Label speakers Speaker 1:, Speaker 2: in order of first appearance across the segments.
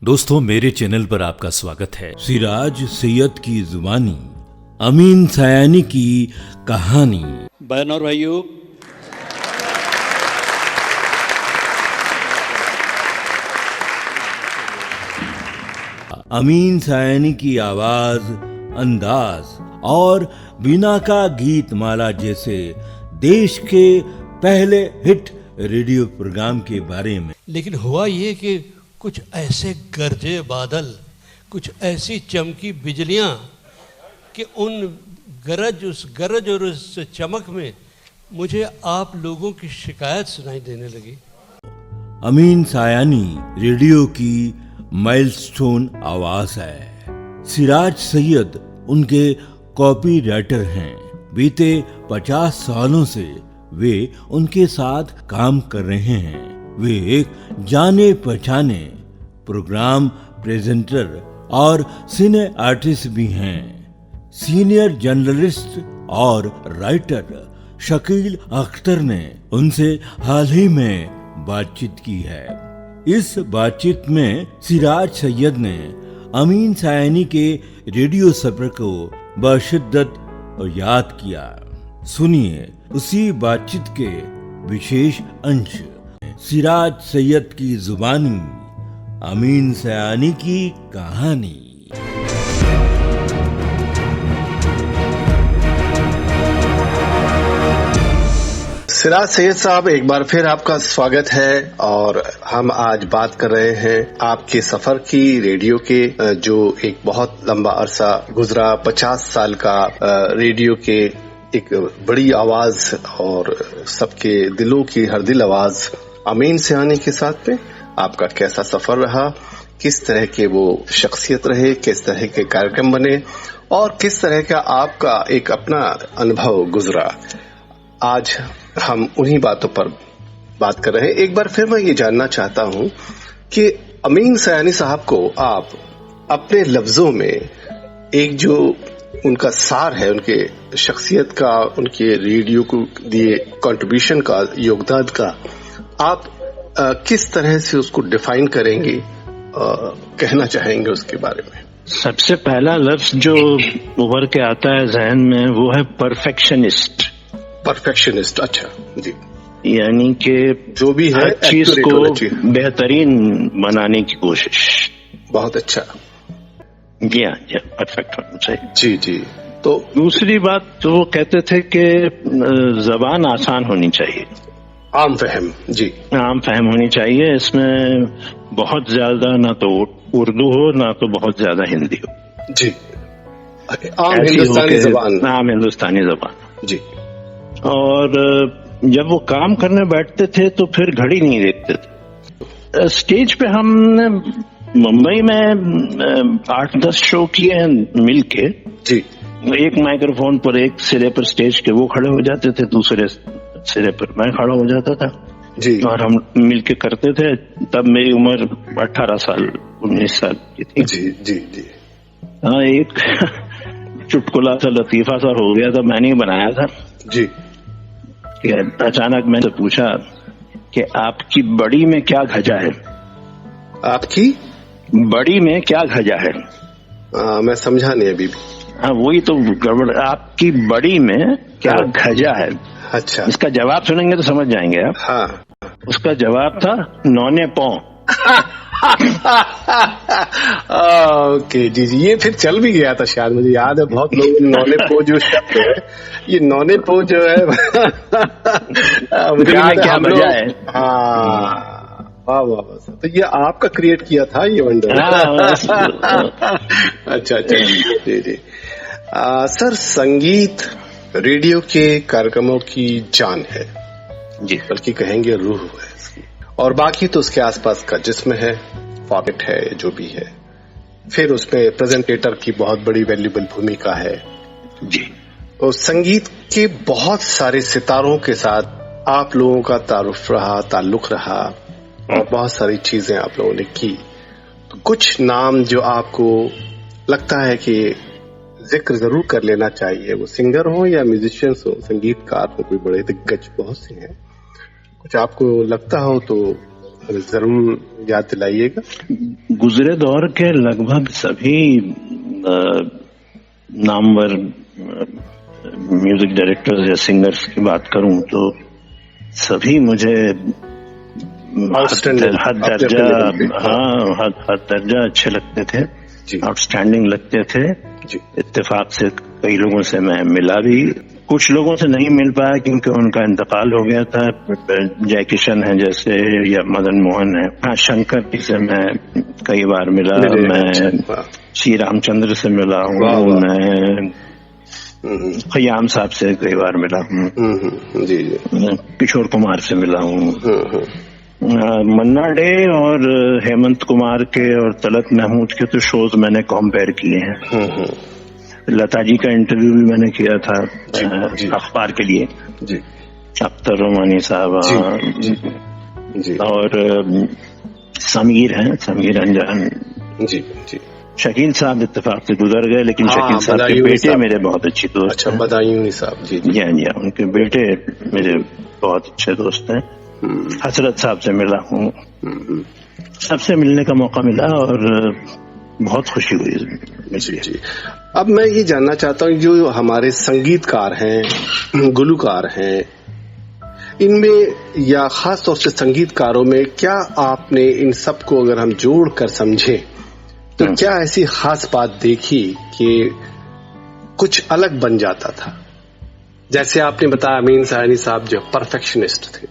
Speaker 1: दोस्तों, मेरे चैनल पर आपका स्वागत है। सिराज सैयद की जुबानी, अमीन सयानी की कहानी।
Speaker 2: बहन और भाइयों,
Speaker 1: अमीन सयानी की आवाज, अंदाज और बीना का गीत माला जैसे देश के पहले हिट रेडियो प्रोग्राम के बारे में।
Speaker 2: लेकिन हुआ ये कि कुछ ऐसे गरजे बादल, कुछ ऐसी चमकी बिजलियां कि उस गरज और उस चमक में मुझे आप लोगों की शिकायत सुनाई देने लगी।
Speaker 1: अमीन सयानी रेडियो की माइलस्टोन आवाज है। सिराज सैयद उनके कॉपी राइटर हैं। बीते 50 सालों से वे उनके साथ काम कर रहे हैं। वे एक जाने पहचाने प्रोग्राम प्रेजेंटर और सिने आर्टिस्ट भी हैं। सीनियर जर्नलिस्ट और राइटर शकील अख्तर ने उनसे हाल ही में बातचीत की है। इस बातचीत में सिराज सैयद ने अमीन सयानी के रेडियो सफर को बशिद्दत याद किया। सुनिए उसी बातचीत के विशेष अंश। सिराज सैयद की जुबानी, अमीन सयानी की कहानी।
Speaker 3: सिराज सैयद साहब, एक बार फिर आपका स्वागत है। और हम आज बात कर रहे हैं आपके सफर की, रेडियो के, जो एक बहुत लंबा अरसा गुजरा, 50 साल का रेडियो के एक बड़ी आवाज और सबके दिलों की हर दिल आवाज अमीन सयानी के साथ में आपका कैसा सफर रहा, किस तरह के वो शख्सियत रहे, किस तरह के कार्यक्रम बने और किस तरह का आपका एक अपना अनुभव गुजरा। आज हम उन्हीं बातों पर बात कर रहे हैं। एक बार फिर मैं ये जानना चाहता हूं कि अमीन सयानी साहब को आप अपने लफ्जों में एक जो उनका सार है, उनके शख्सियत का, उनके रेडियो को दिए कंट्रीब्यूशन का, योगदान का, आप किस तरह से उसको डिफाइन करेंगे, कहना चाहेंगे उसके बारे में?
Speaker 4: सबसे पहला लफ्ज जो उभर के आता है जहन में वो है परफेक्शनिस्ट।
Speaker 3: परफेक्शनिस्ट, अच्छा जी। यानी
Speaker 4: कि
Speaker 3: जो भी है
Speaker 4: चीज को बेहतरीन बनाने की कोशिश।
Speaker 3: बहुत अच्छा।
Speaker 4: जी हाँ, परफेक्ट होना चाहिए।
Speaker 3: जी जी। तो
Speaker 4: दूसरी बात तो वो कहते थे कि जबान आसान होनी चाहिए,
Speaker 3: आम फहम। जी,
Speaker 4: आम फहम होनी चाहिए। इसमें बहुत ज्यादा ना तो उर्दू हो ना तो बहुत ज्यादा हिंदी हो।
Speaker 3: जी, आम हिंदुस्तानी जबान।
Speaker 4: आम हिंदुस्तानी जबान
Speaker 3: जी।
Speaker 4: और जब वो काम करने बैठते थे तो फिर घड़ी नहीं देखते थे। स्टेज पे हमने मुंबई में 8-10 शो किए हैं मिलके। जी। एक माइक्रोफोन पर एक सिरे पर स्टेज के वो खड़े हो जाते थे, दूसरे सिरे पर मैं खड़ा हो जाता था जी। और हम मिलके करते थे। तब मेरी उम्र 18 साल 19 साल की थी।
Speaker 3: जी जी जी।
Speaker 4: हाँ, एक चुटकुला सा लतीफा सा हो गया था, मैंने ही बनाया था जी। कि अचानक मैंने पूछा कि आपकी बड़ी में क्या घजा है?
Speaker 3: आपकी
Speaker 4: बड़ी में क्या घजा है?
Speaker 3: मैं समझा नहीं अभी भी।
Speaker 4: हाँ, वही तो गड़बड़। आपकी बड़ी में क्या घजा है?
Speaker 3: अच्छा,
Speaker 4: इसका जवाब सुनेंगे तो समझ जाएंगे आप।
Speaker 3: हाँ।
Speaker 4: उसका जवाब था नौने पौ।
Speaker 3: ओके जी जी। ये फिर चल भी गया था शायद, मुझे याद है। बहुत लोग नौने पो जो शब्द है, ये नौने पो जो है मुझे याद
Speaker 4: क्या मजा है।
Speaker 3: हाँ, वाह वाह। तो ये आपका क्रिएट किया था ये वंडर? अच्छा अच्छा जी जी। सर, संगीत रेडियो के कार्यक्रमों की जान है जी, बल्कि कहेंगे रूह है इसकी, और बाकी तो उसके आसपास का जिस्म है, पॉकेट है, जो भी है। फिर उसमें प्रेजेंटेटर की बहुत बड़ी वैल्यूबल भूमिका है जी। और संगीत के बहुत सारे सितारों के साथ आप लोगों का ताल्लुक रहा और बहुत सारी चीजें आप लोगों ने की। तो कुछ नाम जो आपको लगता है कि जिक्र जरूर कर लेना चाहिए, वो सिंगर हो या म्यूजिशियंस हो, संगीतकार हो, कोई बड़े दिग्गज बहुत से हैं, कुछ आपको लगता हो तो जरूर याद दिलाइएगा।
Speaker 4: गुजरे दौर के लगभग सभी नामवर म्यूजिक डायरेक्टर्स या सिंगर्स की बात करूं तो सभी मुझे हद दर्जा अच्छे लगते थे, आउटस्टैंडिंग लगते थे। इत्तेफाक से कई लोगों से मैं मिला भी, कुछ लोगों से नहीं मिल पाया क्योंकि उनका इंतकाल हो गया था। जय किशन है जैसे, या मदन मोहन है। हाँ, शंकर जी से मैं कई बार मिला, मैं श्री रामचंद्र से मिला हूँ, मैं खयाम साहब से कई बार मिला हूँ, किशोर कुमार से मिला हूँ, मन्ना डे और हेमंत कुमार के और तलत महमूद के तो शोज मैंने कंपेयर किए हैं। लता जी का इंटरव्यू भी मैंने किया था अखबार के लिए, अख्तर रोमानी साहब, और समीर हैं, समीर अंजान जी। शकील साहब इत्तेफाक से गुजर गए, लेकिन शकील साहब के बेटे मेरे बहुत अच्छे दोस्त।
Speaker 3: अच्छा, बदायूनी साहब जी।
Speaker 4: उनके बेटे मेरे बहुत अच्छे दोस्त हैं। हसरत साहब से मिला हूँ, सबसे मिलने का मौका मिला और बहुत खुशी हुई।
Speaker 3: जी। अब मैं ये जानना चाहता हूँ, जो हमारे संगीतकार हैं, गुलूकार हैं, इनमें या खास तौर से संगीतकारों में क्या आपने इन सब को अगर हम जोड़ कर समझे तो क्या ऐसी खास बात देखी कि कुछ अलग बन जाता था? जैसे आपने बताया अमीन सायनी साहब जो परफेक्शनिस्ट थे,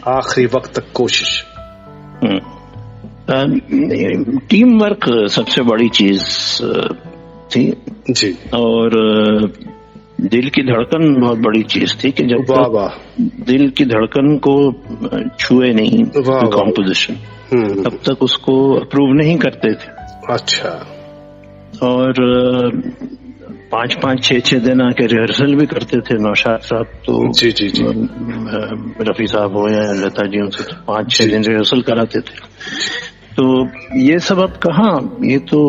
Speaker 3: आखिरी वक्त तक कोशिश।
Speaker 4: टीम वर्क सबसे बड़ी चीज थी
Speaker 3: जी, और
Speaker 4: दिल की धड़कन बहुत बड़ी चीज थी कि जब तक दिल की धड़कन को छुए नहीं कॉम्पोजिशन, तब तक उसको अप्रूव नहीं करते थे।
Speaker 3: अच्छा।
Speaker 4: और 5-5, 6-6 दिन आके रिहर्सल भी करते थे। नौशाद साहब तो
Speaker 3: जी,
Speaker 4: रफी साहब हो या लता जी, उनसे 5-6 दिन रिहर्सल कराते थे। तो ये सब अब कहाँ, ये तो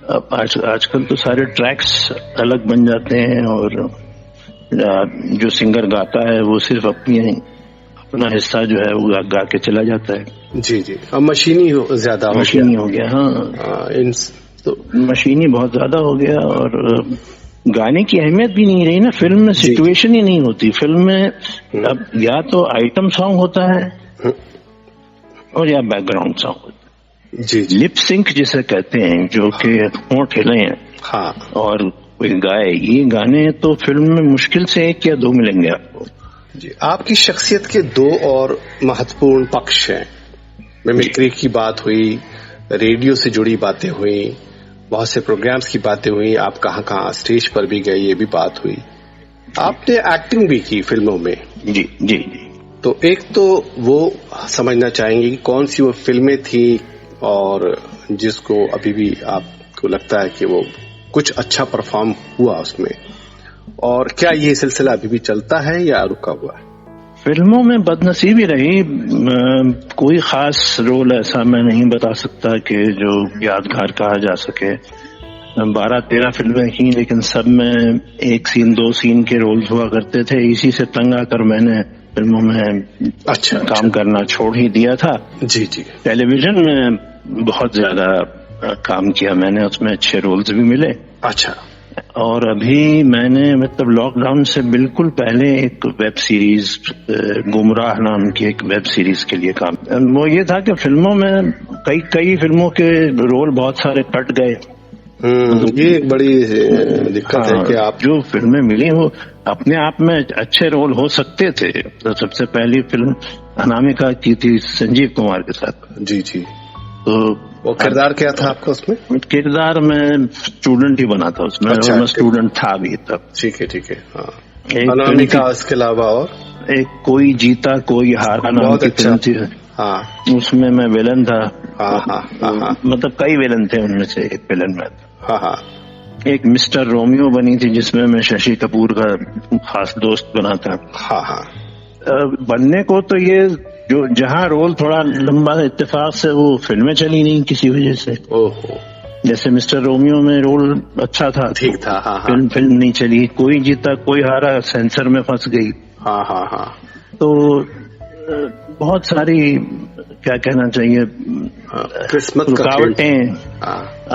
Speaker 4: आजकल तो सारे ट्रैक्स अलग बन जाते हैं और जो सिंगर गाता है वो सिर्फ अपना हिस्सा जो है वो गा के चला जाता है।
Speaker 3: जी। अब मशीनी ज्यादा
Speaker 4: हो गया। हाँ, तो मशीनी बहुत ज्यादा हो गया और गाने की अहमियत भी नहीं रही ना। फिल्म में सिचुएशन ही नहीं होती। फिल्म में अब या तो आइटम सॉन्ग होता है और या बैकग्राउंड सॉन्ग होता है।
Speaker 3: जी।
Speaker 4: लिप सिंक जिसे कहते हैं, जो कि होंठ हिले हैं।
Speaker 3: हाँ।
Speaker 4: और कोई गाए, ये गाने तो फिल्म में मुश्किल से 1 या 2 मिलेंगे आपको।
Speaker 3: जी। आपकी शख्सियत के 2 और महत्वपूर्ण पक्ष हैं। मिमिक्री की बात हुई, रेडियो से जुड़ी बातें हुई, बहुत से प्रोग्राम्स की बातें हुई, आप कहाँ स्टेज पर भी गए, ये भी बात हुई। आपने एक्टिंग भी की फिल्मों में।
Speaker 4: जी।
Speaker 3: तो एक तो वो समझना चाहेंगे कि कौन सी वो फिल्में थी और जिसको अभी भी आपको लगता है कि वो कुछ अच्छा परफॉर्म हुआ उसमें, और क्या ये सिलसिला अभी भी चलता है या रुका हुआ है?
Speaker 4: फिल्मों में बदनसीबी रही। कोई खास रोल ऐसा मैं नहीं बता सकता कि जो यादगार कहा जा सके। 12-13 फिल्में की, लेकिन सब में 1 सीन 2 सीन के रोल्स हुआ करते थे। इसी से तंग आकर मैंने फिल्मों में काम करना छोड़ ही दिया था।
Speaker 3: जी।
Speaker 4: टेलीविजन में बहुत ज्यादा काम किया मैंने, उसमें अच्छे रोल्स भी मिले।
Speaker 3: अच्छा।
Speaker 4: और अभी मैंने मतलब लॉकडाउन से बिल्कुल पहले एक वेब सीरीज, गुमराह नाम की एक वेब सीरीज के लिए काम। वो ये था कि फिल्मों में कई फिल्मों के रोल बहुत सारे कट गए।
Speaker 3: ये एक बड़ी दिक्कत है कि आप
Speaker 4: जो फिल्में मिली वो अपने आप में अच्छे रोल हो सकते थे। तो सबसे पहली फिल्म अनामिका की थी संजीव कुमार के साथ।
Speaker 3: जी। तो वो किरदार क्या था आपका उसमें?
Speaker 4: किरदार में स्टूडेंट ही बना था उसमें।
Speaker 3: अच्छा,
Speaker 4: मैं स्टूडेंट था भी तब।
Speaker 3: ठीक है। हाँ। अनामिका, इसके अलावा और
Speaker 4: एक कोई जीता कोई हारा नाम की फिल्म थी।
Speaker 3: हाँ।
Speaker 4: उसमें मैं विलन था।
Speaker 3: हाँ।
Speaker 4: मतलब कई विलन थे, उनमें से एक विलन में था।
Speaker 3: हाँ।
Speaker 4: एक मिस्टर रोमियो बनी थी जिसमें मैं शशि कपूर का खास दोस्त बना था।
Speaker 3: हाँ।
Speaker 4: बनने को तो ये जो जहाँ रोल थोड़ा लंबा, इत्तेफाक से वो फिल्में चली नहीं किसी वजह से।
Speaker 3: ओहो।
Speaker 4: जैसे मिस्टर रोमियो में रोल अच्छा था,
Speaker 3: ठीक था। हाँ हाँ
Speaker 4: फिल्म नहीं चली, कोई जीता कोई हारा, सेंसर में फंस गई।
Speaker 3: हाँ हाँ हाँ।
Speaker 4: तो बहुत सारी, क्या कहना चाहिए,
Speaker 3: किस्मत का खेल।
Speaker 4: रुकावटें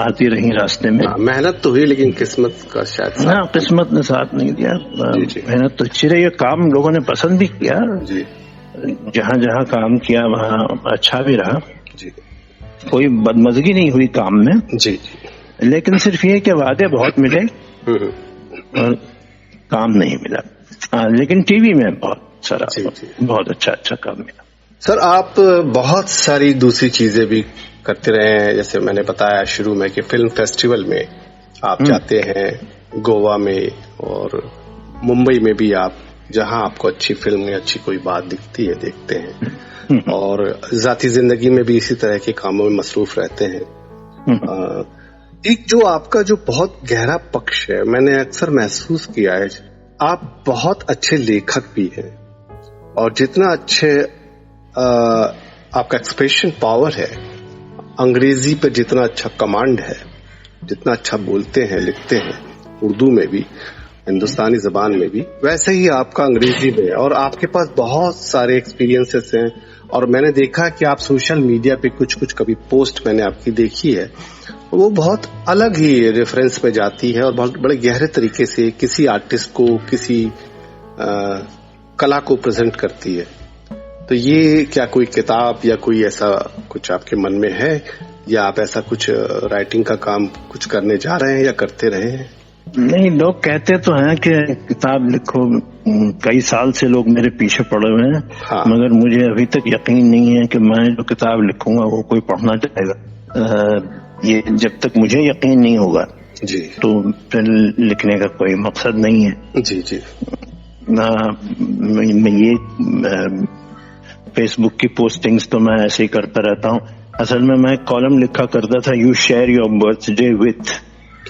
Speaker 4: आती रही रास्ते में।
Speaker 3: मेहनत तो हुई लेकिन किस्मत का शायद साथ।
Speaker 4: हाँ, किस्मत ने साथ नहीं दिया। मेहनत तो अच्छी रही, काम लोगों ने पसंद भी किया
Speaker 3: जी।
Speaker 4: जहाँ जहाँ काम किया वहाँ अच्छा भी रहा
Speaker 3: जी।
Speaker 4: कोई बदमजगी नहीं हुई काम में
Speaker 3: जी।
Speaker 4: लेकिन सिर्फ ये कि वादे बहुत मिले और काम नहीं मिला। लेकिन टीवी में बहुत सारा बहुत अच्छा काम मिला।
Speaker 3: सर, आप बहुत सारी दूसरी चीजें भी करते रहे हैं, जैसे मैंने बताया शुरू में कि फिल्म फेस्टिवल में आप जाते हैं, गोवा में और मुंबई में भी आप, जहां आपको अच्छी फिल्म या अच्छी कोई बात दिखती है देखते हैं, और जाती जिंदगी में भी इसी तरह के कामों में मसरूफ रहते हैं। एक जो आपका जो बहुत गहरा पक्ष है, मैंने अक्सर महसूस किया है, आप बहुत अच्छे लेखक भी हैं, और जितना अच्छे आपका एक्सप्रेशन पावर है, अंग्रेजी पे जितना अच्छा कमांड है, जितना अच्छा बोलते हैं लिखते हैं, उर्दू में भी हिंदुस्तानी जबान में भी, वैसे ही आपका अंग्रेजी में, और आपके पास बहुत सारे एक्सपीरियंसेस हैं। और मैंने देखा कि आप सोशल मीडिया पे कुछ कभी पोस्ट मैंने आपकी देखी है, वो बहुत अलग ही रेफरेंस पे जाती है और बहुत बड़े गहरे तरीके से किसी आर्टिस्ट को, किसी कला को प्रेजेंट करती है। तो ये क्या कोई किताब या कोई ऐसा कुछ आपके मन में है, या आप ऐसा कुछ राइटिंग का काम कुछ करने जा रहे हैं या करते रहे हैं?
Speaker 4: नहीं, लोग कहते तो हैं कि किताब लिखो, कई साल से लोग मेरे पीछे पड़े हुए हैं। हाँ। मगर मुझे अभी तक यकीन नहीं है कि मैं जो किताब लिखूंगा वो कोई पढ़ना चाहेगा। ये जब तक मुझे यकीन नहीं होगा
Speaker 3: जी,
Speaker 4: तो फिर लिखने का कोई मकसद नहीं है।
Speaker 3: जी जी।
Speaker 4: मैं ये फेसबुक की पोस्टिंग्स तो मैं ऐसे ही करता रहता हूँ। असल में मैं कॉलम लिखा करता था, you share your birthday with.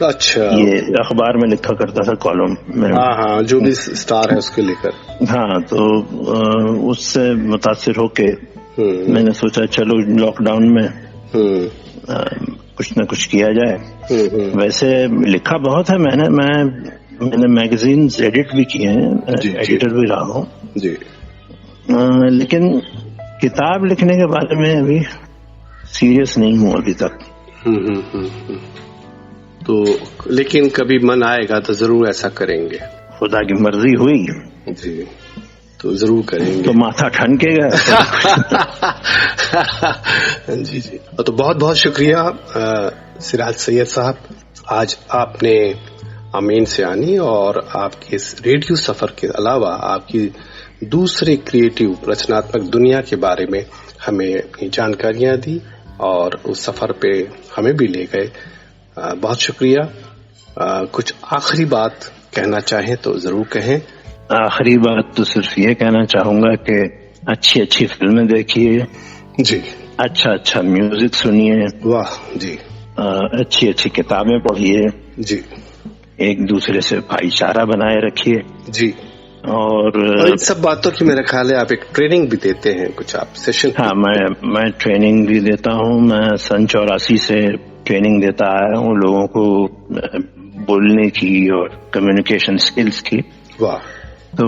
Speaker 3: अच्छा,
Speaker 4: ये अखबार में लिखा करता था कॉलम में।
Speaker 3: हाँ, जो भी स्टार है उसके लेकर।
Speaker 4: हाँ, तो उससे मुतासिर होके मैंने सोचा चलो लॉकडाउन में कुछ न कुछ किया जाए। वैसे लिखा बहुत है मैंने मैगजीन्स एडिट भी किए हैं, एडिटर भी रहा हूँ
Speaker 3: जी।
Speaker 4: लेकिन किताब लिखने के बारे में अभी सीरियस नहीं हूँ अभी तक।
Speaker 3: तो लेकिन कभी मन आएगा तो जरूर ऐसा करेंगे,
Speaker 4: खुदा की मर्जी हुई
Speaker 3: जी तो जरूर करेंगे।
Speaker 4: तो माथा ठनकेगा।
Speaker 3: जी जी। तो बहुत बहुत शुक्रिया सिराज सैयद साहब, आज आपने अमीन सयानी और आपके इस रेडियो सफर के अलावा आपकी दूसरे क्रिएटिव रचनात्मक दुनिया के बारे में हमें अपनी जानकारियां दी और उस सफर पे हमें भी ले गए। बहुत शुक्रिया। कुछ आखिरी बात कहना चाहें तो जरूर कहें।
Speaker 4: आखिरी बात तो सिर्फ ये कहना चाहूंगा कि अच्छी अच्छी फिल्में देखिए
Speaker 3: जी,
Speaker 4: अच्छा म्यूजिक सुनिए,
Speaker 3: वाह जी,
Speaker 4: अच्छी अच्छी किताबें पढ़िए
Speaker 3: जी,
Speaker 4: एक दूसरे से भाईचारा बनाए रखिए
Speaker 3: जी। और इन सब बातों की मेरा ख्याल है आप एक ट्रेनिंग भी देते हैं, कुछ आप सेशन?
Speaker 4: हाँ, मैं ट्रेनिंग भी देता हूँ। मैं सन 84 से ट्रेनिंग देता आया हूँ लोगों को बोलने की और कम्युनिकेशन स्किल्स की।
Speaker 3: वाह।
Speaker 4: तो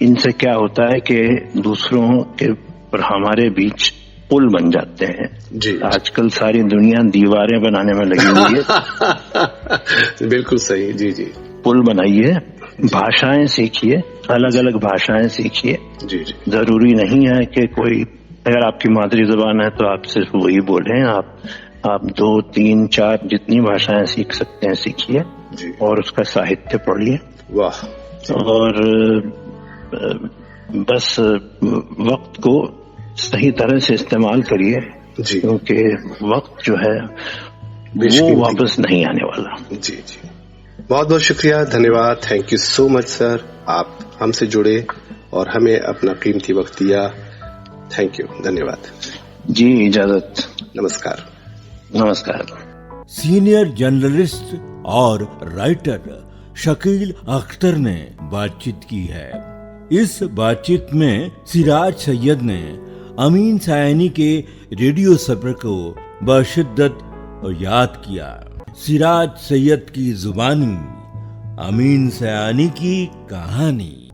Speaker 4: इनसे क्या होता है कि दूसरों के और हमारे बीच पुल बन जाते हैं
Speaker 3: जी।
Speaker 4: आजकल सारी दुनिया दीवारें बनाने में लगी हुई है।
Speaker 3: बिल्कुल सही, जी जी।
Speaker 4: पुल बनाइए, भाषाएं सीखिए, अलग अलग भाषाएं सीखिए।
Speaker 3: जी जी।
Speaker 4: जरूरी नहीं है कि कोई, अगर आपकी मातृ जबान है तो आप सिर्फ वही बोलें, आप 2, 3, 4 जितनी भाषाएं सीख सकते हैं सीखिए और उसका साहित्य पढ़िए।
Speaker 3: वाह।
Speaker 4: और बस वक्त को सही तरह से इस्तेमाल करिए क्योंकि वक्त जो है वो वापस नहीं आने वाला।
Speaker 3: जी जी। बहुत बहुत शुक्रिया, धन्यवाद, thank you so much sir, आप हमसे जुड़े और हमें अपना कीमती वक्त दिया। थैंक यू, धन्यवाद
Speaker 4: जी। इजाजत।
Speaker 3: नमस्कार।
Speaker 4: नमस्कार।
Speaker 1: सीनियर जर्नलिस्ट और राइटर शकील अख्तर ने बातचीत की है। इस बातचीत में सिराज सैयद ने अमीन सायानी के रेडियो सफर को बशिद्दत याद किया। सिराज सैयद की जुबानी, अमीन सयानी की कहानी।